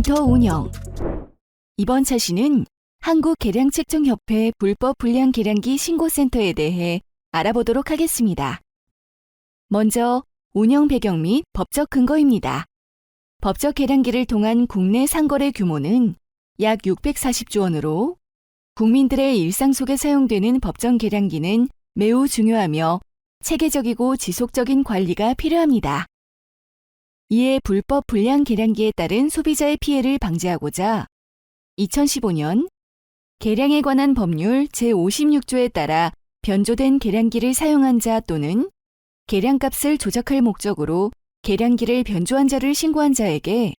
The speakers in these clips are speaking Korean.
신고센터 운영. 이번 차시는 한국계량측정협회 불법 불량 계량기 신고센터에 대해 알아보도록 하겠습니다. 먼저 운영 배경 및 법적 근거입니다. 법적 계량기를 통한 국내 상거래 규모는 약 640조 원으로 국민들의 일상 속에 사용되는 법정 계량기는 매우 중요하며 체계적이고 지속적인 관리가 필요합니다. 이에 불법 불량 계량기에 따른 소비자의 피해를 방지하고자 2015년 계량에 관한 법률 제56조에 따라 변조된 계량기를 사용한 자 또는 계량값을 조작할 목적으로 계량기를 변조한 자를 신고한 자에게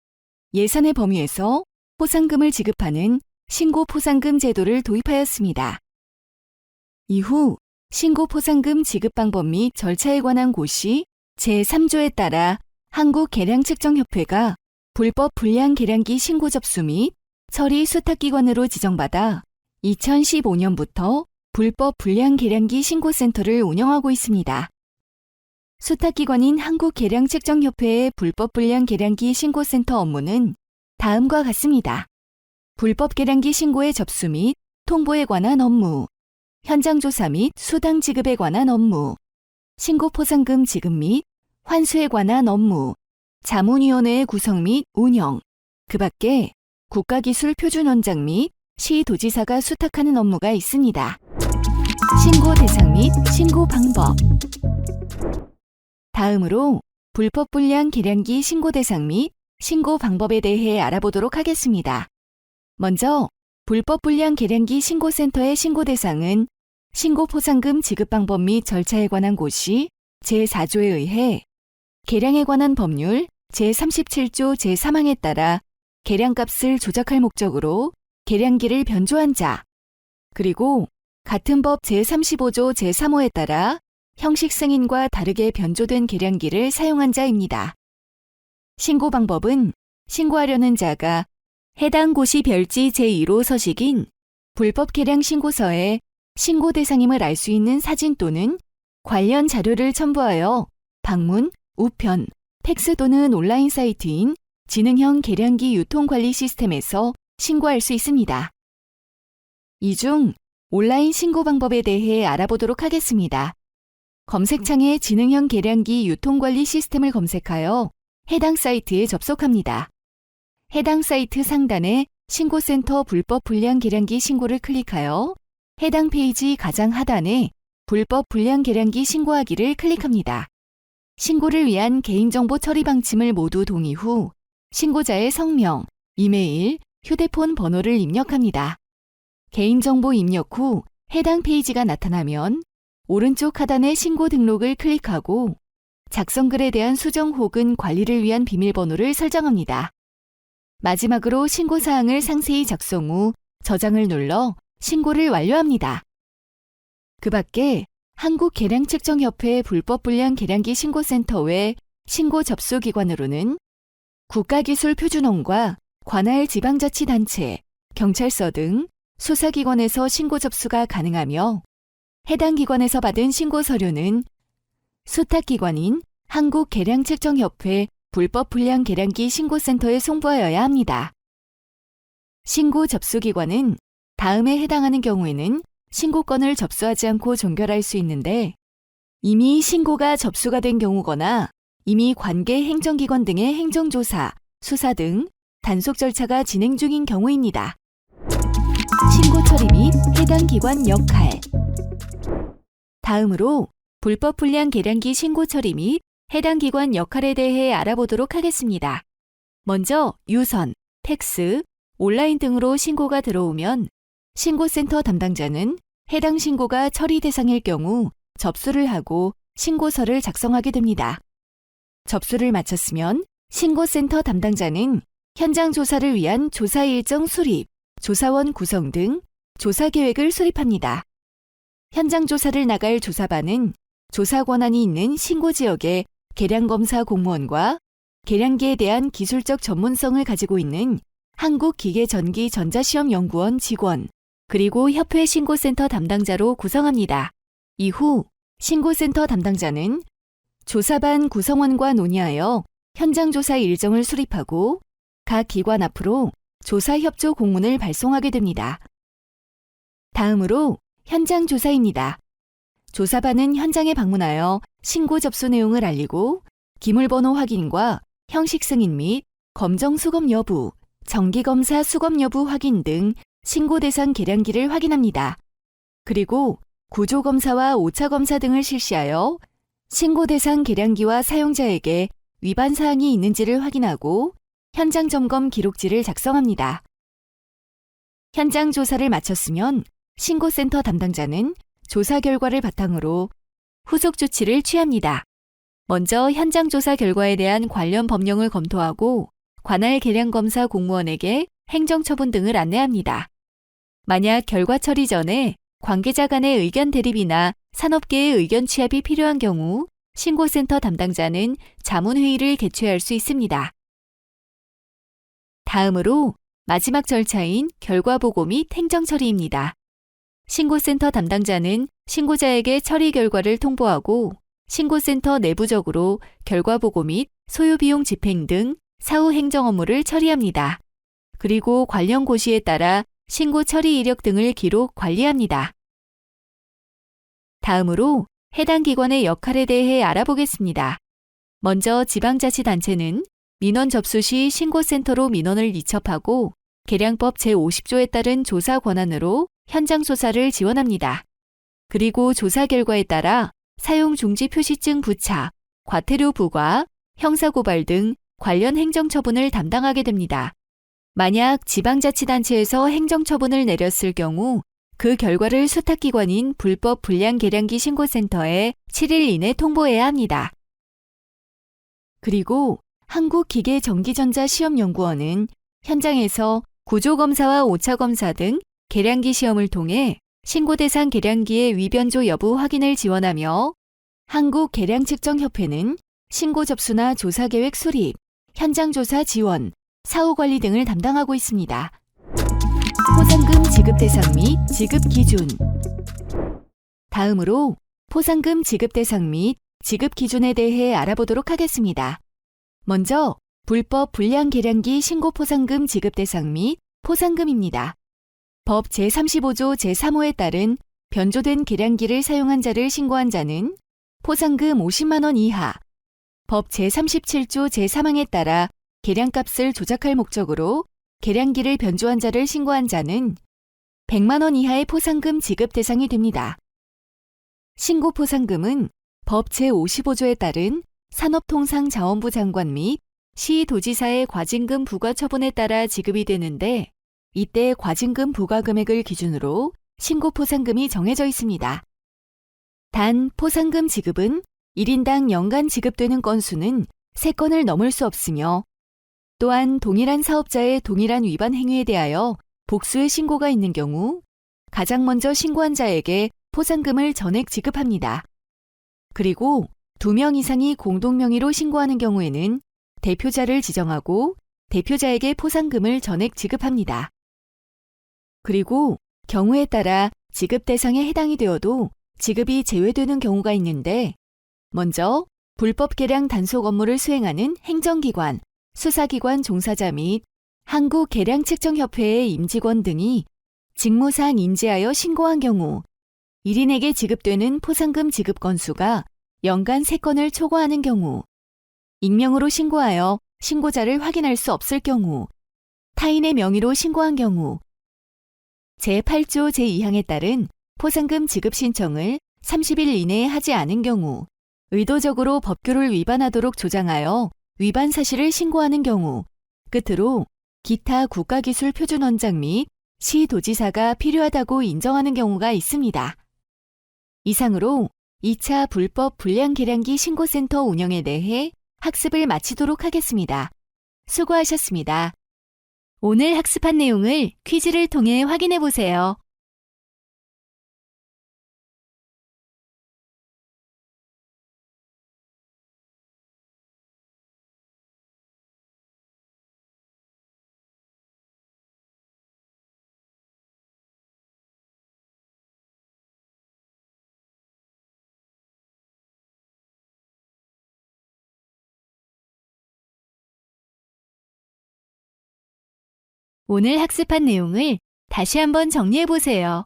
예산의 범위에서 포상금을 지급하는 신고포상금 제도를 도입하였습니다. 이후 신고포상금 지급 방법 및 절차에 관한 고시 제3조에 따라 한국계량측정협회가 불법 불량 계량기 신고 접수 및 처리 수탁기관으로 지정받아 2015년부터 불법 불량 계량기 신고센터를 운영하고 있습니다. 수탁기관인 한국계량측정협회의 불법 불량 계량기 신고센터 업무는 다음과 같습니다. 불법 계량기 신고의 접수 및 통보에 관한 업무, 현장 조사 및 수당 지급에 관한 업무, 신고 포상금 지급 및 환수에 관한 업무, 자문위원회의 구성 및 운영, 그 밖에 국가기술표준원장 및 시도지사가 수탁하는 업무가 있습니다. 신고 대상 및 신고 방법. 다음으로 불법 불량 계량기 신고 대상 및 신고 방법에 대해 알아보도록 하겠습니다. 먼저 불법 불량 계량기 신고센터의 신고 대상은 신고 포상금 지급 방법 및 절차에 관한 고시 제4조에 의해 계량에 관한 법률 제37조 제3항에 따라 계량값을 조작할 목적으로 계량기를 변조한 자, 그리고 같은 법 제35조 제3호에 따라 형식 승인과 다르게 변조된 계량기를 사용한 자입니다. 신고 방법은 신고하려는 자가 해당 고시 별지 제1호 서식인 불법 계량 신고서에 신고 대상임을 알 수 있는 사진 또는 관련 자료를 첨부하여 방문, 우편, 팩스 또는 온라인 사이트인 지능형 계량기 유통관리 시스템에서 신고할 수 있습니다. 이 중 온라인 신고 방법에 대해 알아보도록 하겠습니다. 검색창에 지능형 계량기 유통관리 시스템을 검색하여 해당 사이트에 접속합니다. 해당 사이트 상단에 신고센터 불법 불량 계량기 신고를 클릭하여 해당 페이지 가장 하단에 불법 불량 계량기 신고하기를 클릭합니다. 신고를 위한 개인정보 처리 방침을 모두 동의 후 신고자의 성명, 이메일, 휴대폰 번호를 입력합니다. 개인정보 입력 후 해당 페이지가 나타나면 오른쪽 하단의 신고 등록을 클릭하고 작성글에 대한 수정 혹은 관리를 위한 비밀번호를 설정합니다. 마지막으로 신고사항을 상세히 작성 후 저장을 눌러 신고를 완료합니다. 그 밖에 한국계량측정협회 불법 불량 계량기 신고센터 외 신고 접수 기관으로는 국가기술표준원과 관할 지방자치단체, 경찰서 등 수사기관에서 신고 접수가 가능하며 해당 기관에서 받은 신고 서류는 수탁기관인 한국계량측정협회 불법 불량 계량기 신고센터에 송부하여야 합니다. 신고 접수기관은 다음에 해당하는 경우에는 신고건을 접수하지 않고 종결할 수 있는데 이미 신고가 접수가 된 경우거나 이미 관계 행정기관 등의 행정조사, 수사 등 단속 절차가 진행 중인 경우입니다. 신고 처리 및 해당 기관 역할. 다음으로 불법 불량 계량기 신고 처리 및 해당 기관 역할에 대해 알아보도록 하겠습니다. 먼저 유선, 팩스, 온라인 등으로 신고가 들어오면 신고센터 담당자는 해당 신고가 처리 대상일 경우 접수를 하고 신고서를 작성하게 됩니다. 접수를 마쳤으면 신고센터 담당자는 현장 조사를 위한 조사 일정 수립, 조사원 구성 등 조사 계획을 수립합니다. 현장 조사를 나갈 조사반은 조사 권한이 있는 신고 지역의 계량검사 공무원과 계량기에 대한 기술적 전문성을 가지고 있는 한국기계전기전자시험연구원 직원, 그리고 협회 신고센터 담당자로 구성합니다. 이후 신고센터 담당자는 조사반 구성원과 논의하여 현장 조사 일정을 수립하고 각 기관 앞으로 조사 협조 공문을 발송하게 됩니다. 다음으로 현장 조사입니다. 조사반은 현장에 방문하여 신고 접수 내용을 알리고 기물번호 확인과 형식 승인 및 검정 수검 여부, 정기검사 수검 여부 확인 등 신고 대상 계량기를 확인합니다. 그리고 구조검사와 오차검사 등을 실시하여 신고 대상 계량기와 사용자에게 위반 사항이 있는지를 확인하고 현장 점검 기록지를 작성합니다. 현장 조사를 마쳤으면 신고센터 담당자는 조사 결과를 바탕으로 후속 조치를 취합니다. 먼저 현장 조사 결과에 대한 관련 법령을 검토하고 관할 계량검사 공무원에게 행정처분 등을 안내합니다. 만약 결과 처리 전에 관계자 간의 의견 대립이나 산업계의 의견 취합이 필요한 경우 신고센터 담당자는 자문회의를 개최할 수 있습니다. 다음으로 마지막 절차인 결과 보고 및 행정 처리입니다. 신고센터 담당자는 신고자에게 처리 결과를 통보하고 신고센터 내부적으로 결과 보고 및 소요비용 집행 등 사후 행정 업무를 처리합니다. 그리고 관련 고시에 따라 신고 처리 이력 등을 기록 관리합니다. 다음으로 해당 기관의 역할에 대해 알아보겠습니다. 먼저 지방자치단체는 민원 접수 시 신고센터로 민원을 이첩하고 계량법 제50조에 따른 조사 권한으로 현장 조사를 지원합니다. 그리고 조사 결과에 따라 사용 중지 표시증 부착, 과태료 부과, 형사고발 등 관련 행정처분을 담당하게 됩니다. 만약 지방자치단체에서 행정처분을 내렸을 경우 그 결과를 수탁기관인 불법 불량 계량기 신고센터에 7일 이내 통보해야 합니다. 그리고 한국기계전기전자시험연구원은 현장에서 구조검사와 오차검사 등 계량기 시험을 통해 신고 대상 계량기의 위변조 여부 확인을 지원하며 한국계량측정협회는 신고 접수나 조사계획 수립, 현장조사 지원, 사후관리 등을 담당하고 있습니다. 포상금 지급 대상 및 지급 기준. 다음으로 포상금 지급 대상 및 지급 기준에 대해 알아보도록 하겠습니다. 먼저 불법 불량 계량기 신고 포상금 지급 대상 및 포상금입니다. 법 제35조 제3호에 따른 변조된 계량기를 사용한 자를 신고한 자는 포상금 50만 원 이하, 법 제37조 제3항에 따라 계량값을 조작할 목적으로 계량기를 변조한 자를 신고한 자는 100만 원 이하의 포상금 지급 대상이 됩니다. 신고 포상금은 법 제55조에 따른 산업통상자원부 장관 및 시도지사의 과징금 부과 처분에 따라 지급이 되는데 이때 과징금 부과 금액을 기준으로 신고 포상금이 정해져 있습니다. 단 포상금 지급은 1인당 연간 지급되는 건수는 3건을 넘을 수 없으며 또한 동일한 사업자의 동일한 위반 행위에 대하여 복수의 신고가 있는 경우 가장 먼저 신고한 자에게 포상금을 전액 지급합니다. 그리고 2명 이상이 공동명의로 신고하는 경우에는 대표자를 지정하고 대표자에게 포상금을 전액 지급합니다. 그리고 경우에 따라 지급 대상에 해당이 되어도 지급이 제외되는 경우가 있는데 먼저 불법 계량 단속 업무를 수행하는 행정기관, 수사기관 종사자 및 한국계량측정협회의 임직원 등이 직무상 인지하여 신고한 경우 1인에게 지급되는 포상금 지급 건수가 연간 3건을 초과하는 경우, 익명으로 신고하여 신고자를 확인할 수 없을 경우, 타인의 명의로 신고한 경우, 제8조 제2항에 따른 포상금 지급 신청을 30일 이내에 하지 않은 경우, 의도적으로 법규를 위반하도록 조장하여 위반 사실을 신고하는 경우, 끝으로 기타 국가기술표준원장 및 시도지사가 필요하다고 인정하는 경우가 있습니다. 이상으로 2차 불법 불량 계량기 신고센터 운영에 대해 학습을 마치도록 하겠습니다. 수고하셨습니다. 오늘 학습한 내용을 퀴즈를 통해 확인해 보세요. 오늘 학습한 내용을 다시 한번 정리해 보세요.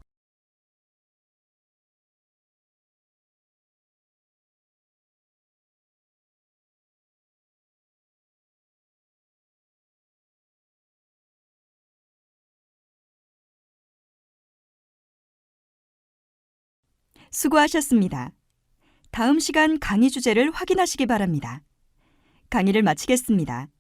수고하셨습니다. 다음 시간 강의 주제를 확인하시기 바랍니다. 강의를 마치겠습니다.